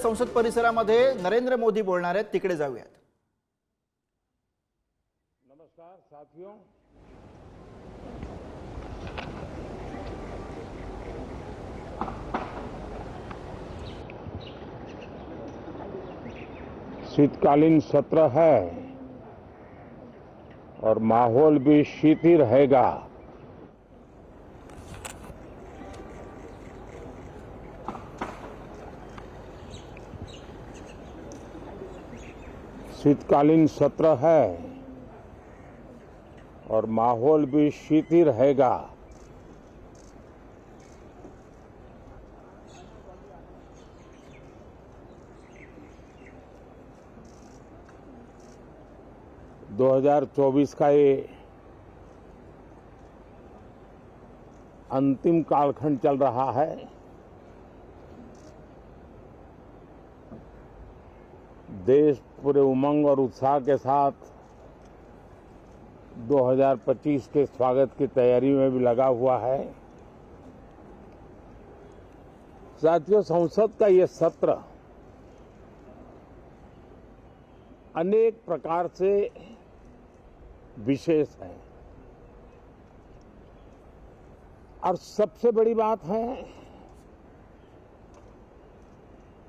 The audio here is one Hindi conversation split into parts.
संसद परिसरामध्ये नरेंद्र मोदी बोलणार आहेत, तिकडे जाऊयात। नमस्कार साथियों, शीतकालीन सत्र है और माहौल भी शीत ही रहेगा। शीतकालीन सत्र है और माहौल भी शीत ही रहेगा। दो 2024 का ये अंतिम कालखंड चल रहा है। देश पूरे उमंग और उत्साह के साथ 2025 के स्वागत की तैयारी में भी लगा हुआ है। साथियों, संसद का ये सत्र अनेक प्रकार से विशेष है और सबसे बड़ी बात है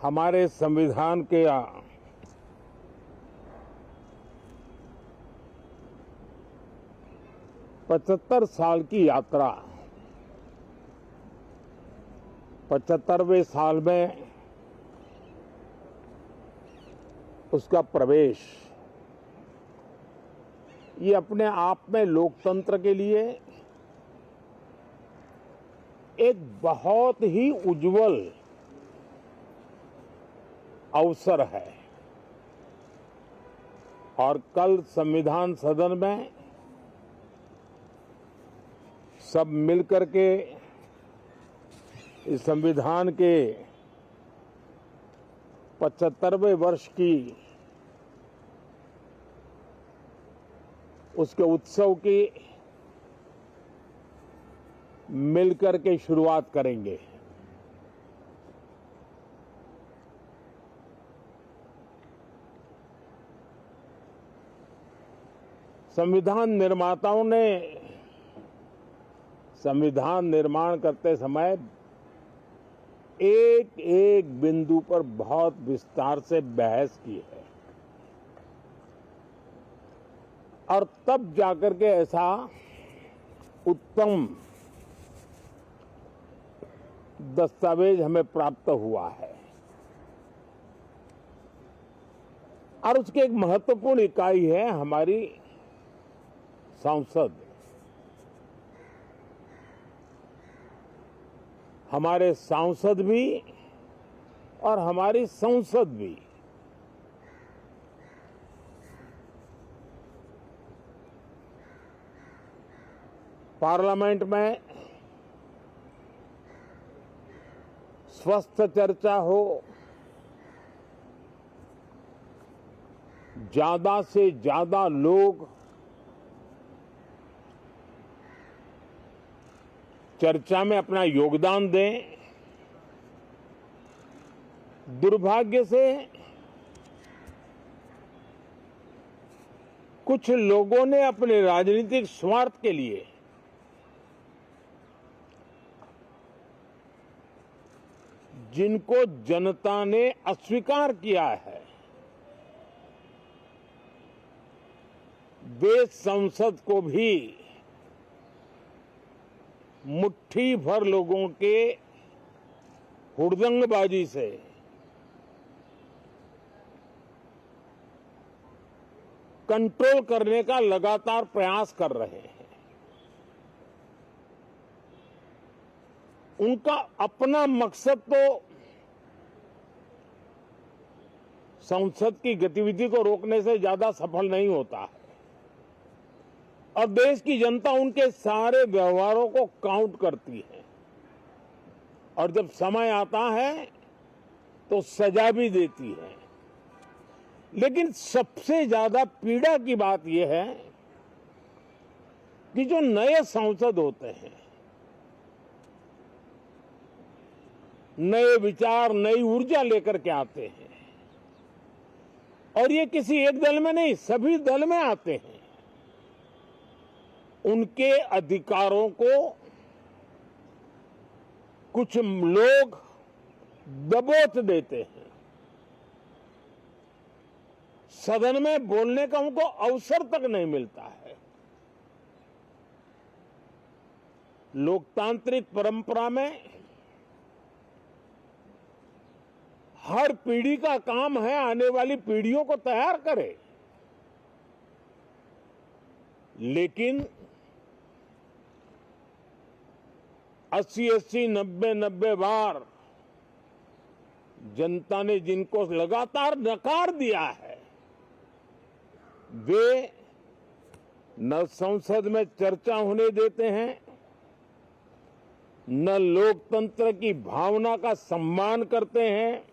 हमारे संविधान के 75 साल की यात्रा, 75वें साल में उसका प्रवेश, ये अपने आप में लोकतंत्र के लिए एक बहुत ही उज्जवल अवसर है। और कल संविधान सदन में सब मिलकर के इस संविधान के 75वें वर्ष की उसके उत्सव की मिलकर के शुरुआत करेंगे। संविधान निर्माताओं ने संविधान निर्माण करते समय एक एक बिंदु पर बहुत विस्तार से बहस की है और तब जाकर के ऐसा उत्तम दस्तावेज हमें प्राप्त हुआ है। और उसकी एक महत्वपूर्ण इकाई है हमारी संसद। हमारे सांसद भी और हमारी संसद भी पार्लियामेंट में स्वस्थ चर्चा हो, ज्यादा से ज्यादा लोग चर्चा में अपना योगदान दें। दुर्भाग्य से कुछ लोगों ने अपने राजनीतिक स्वार्थ के लिए जिनको जनता ने अस्वीकार किया है, वे संसद को भी मुट्ठी भर लोगों के हुड़दंगबाजी से कंट्रोल करने का लगातार प्रयास कर रहे हैं। उनका अपना मकसद तो संसद की गतिविधि को रोकने से ज्यादा सफल नहीं होता है और देश की जनता उनके सारे व्यवहारों को काउंट करती है और जब समय आता है तो सजा भी देती है। लेकिन सबसे ज्यादा पीड़ा की बात यह है कि जो नए सांसद होते हैं नए विचार, नई ऊर्जा लेकर के आते हैं। और ये किसी एक दल में नहीं, सभी दल में आते हैं। उनके अधिकारों को कुछ लोग दबोच देते हैं। सदन में बोलने का उनको अवसर तक नहीं मिलता है। लोकतांत्रिक परंपरा में हर पीढ़ी का काम है आने वाली पीढ़ियों को तैयार करे, लेकिन 80-80, 90-90 बार जनता ने जिनको लगातार नकार दिया है, वे न संसद में चर्चा होने देते हैं, न लोकतंत्र की भावना का सम्मान करते हैं,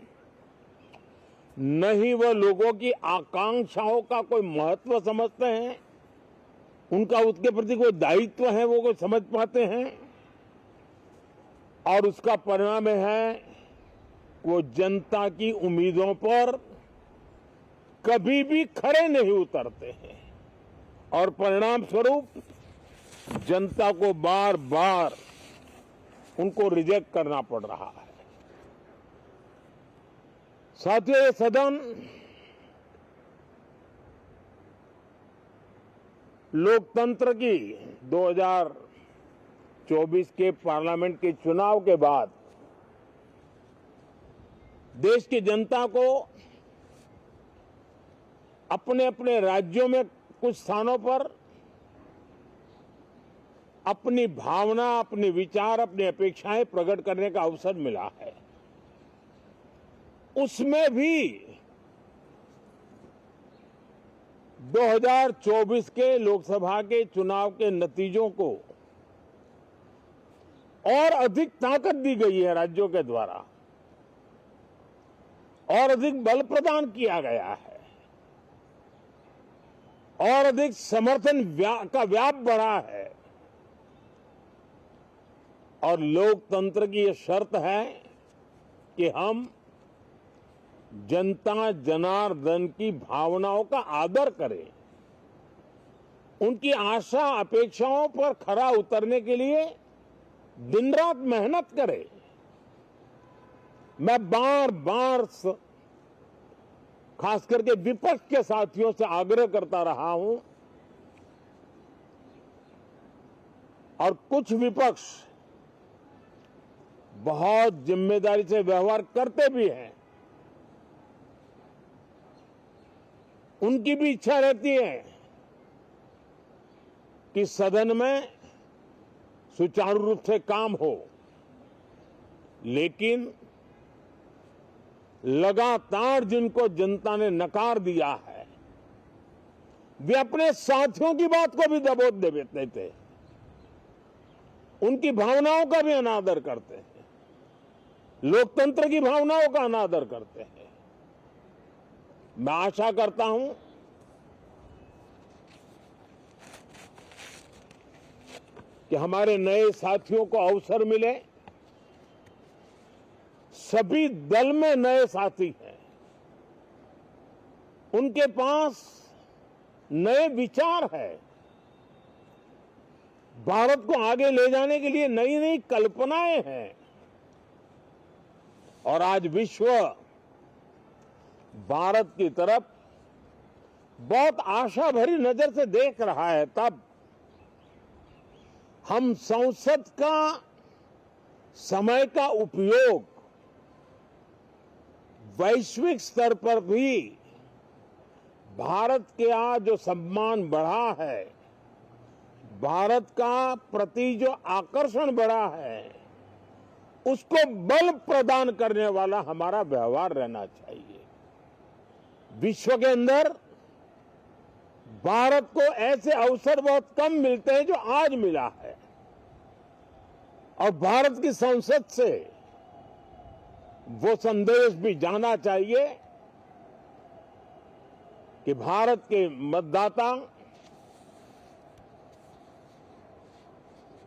न ही वह लोगों की आकांक्षाओं का कोई महत्व समझते हैं, उनका उसके प्रति कोई दायित्व है वो कोई समझ पाते हैं। और उसका परिणाम है वो जनता की उम्मीदों पर कभी भी खरे नहीं उतरते हैं और परिणाम स्वरूप जनता को बार बार उनको रिजेक्ट करना पड़ रहा है। साथियों, ये सदन लोकतंत्र की 2024 के पार्लियामेंट के चुनाव के बाद देश की जनता को अपने अपने राज्यों में कुछ स्थानों पर अपनी भावना, अपने विचार, अपनी अपेक्षाएं प्रकट करने का अवसर मिला है। उसमें भी 2024 के लोकसभा के चुनाव के नतीजों को और अधिक ताकत दी गई है राज्यों के द्वारा, और अधिक बल प्रदान किया गया है, और अधिक समर्थन का व्याप बढ़ा है। और लोकतंत्र की यह शर्त है कि हम जनता जनार्दन की भावनाओं का आदर करें, उनकी आशा अपेक्षाओं पर खरा उतरने के लिए दिन रात मेहनत करें। मैं बार बार खास करके विपक्ष के साथियों से आग्रह करता रहा हूं, और कुछ विपक्ष बहुत जिम्मेदारी से व्यवहार करते भी हैं। उनकी भी इच्छा रहती है कि सदन में सुचारू रूप से काम हो, लेकिन लगातार जिनको जनता ने नकार दिया है, वे अपने साथियों की बात को भी दबोच देते थे, उनकी भावनाओं का भी अनादर करते हैं, लोकतंत्र की भावनाओं का अनादर करते हैं। मैं आशा करता हूं कि हमारे नए साथियों को अवसर मिले। सभी दल में नए साथी हैं, उनके पास नए विचार है, भारत को आगे ले जाने के लिए नई नई कल्पनाएं हैं। और आज विश्व भारत की तरफ बहुत आशा भरी नजर से देख रहा है, तब हम संसद का समय का उपयोग वैश्विक स्तर पर भी भारत के आज जो सम्मान बढ़ा है, भारत का प्रति जो आकर्षण बढ़ा है, उसको बल प्रदान करने वाला हमारा व्यवहार रहना चाहिए। विश्व के अंदर भारत को ऐसे अवसर बहुत कम मिलते हैं जो आज मिला है, और भारत की संसद से वो संदेश भी जाना चाहिए कि भारत के मतदाता,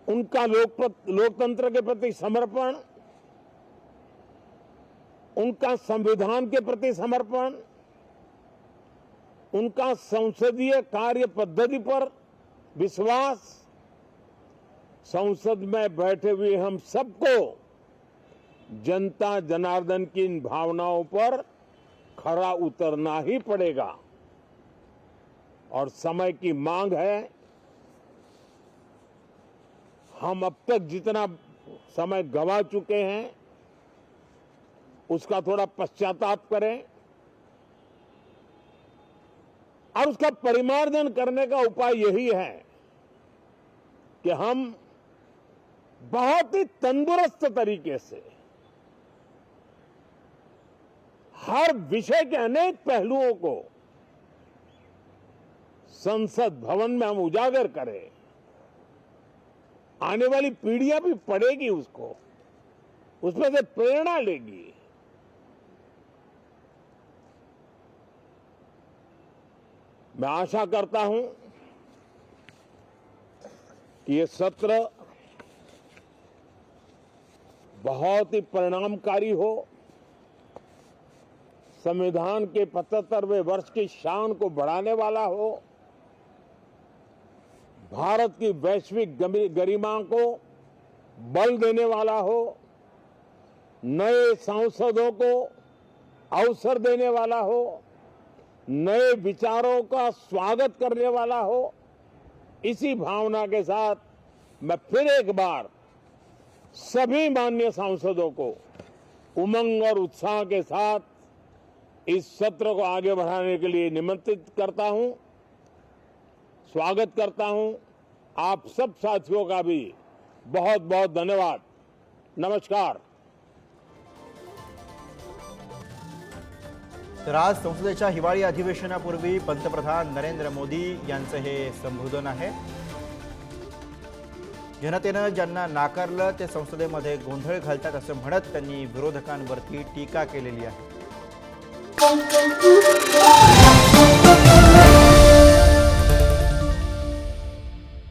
उनका लोकतंत्र के प्रति समर्पण उनका संविधान के प्रति समर्पण, उनका संसदीय कार्य पद्धति पर विश्वास, संसद में बैठे हुए हम सबको जनता जनार्दन की इन भावनाओं पर खरा उतरना ही पड़ेगा। और समय की मांग है, हम अब तक जितना समय गंवा चुके हैं उसका थोड़ा पश्चाताप करें और उसका परिमार्जन करने का उपाय यही है कि हम बहुत ही तंदुरुस्त तरीके से हर विषय के अनेक पहलुओं को संसद भवन में हम उजागर करें। आने वाली पीढ़ियां भी पढ़ेगी उसको, उसमें से प्रेरणा लेगी। मैं आशा करता हूं कि ये सत्र बहुत ही परिणामकारी हो, संविधान के 75वें वर्ष की शान को बढ़ाने वाला हो, भारत की वैश्विक गरिमा को बल देने वाला हो, नए सांसदों को अवसर देने वाला हो, नए विचारों का स्वागत करने वाला हो। इसी भावना के साथ मैं फिर एक बार सभी माननीय सांसदों को उमंग और उत्साह के साथ इस सत्र को आगे बढ़ाने के लिए निमंत्रित करता हूं, स्वागत करता हूं। आप सब साथियों का भी बहुत बहुत धन्यवाद। नमस्कार। तर आज संसदेच्या हिवाळी अधिवेशनापूर्वी पंतप्रधान नरेंद्र मोदी यांचं हे संबोधन आहे। जनतेनं ज्यांना नाकारलं ते संसदेमध्ये गोंधळ घालतात असं म्हणत त्यांनी विरोधकांवरती टीका केलेली आहे।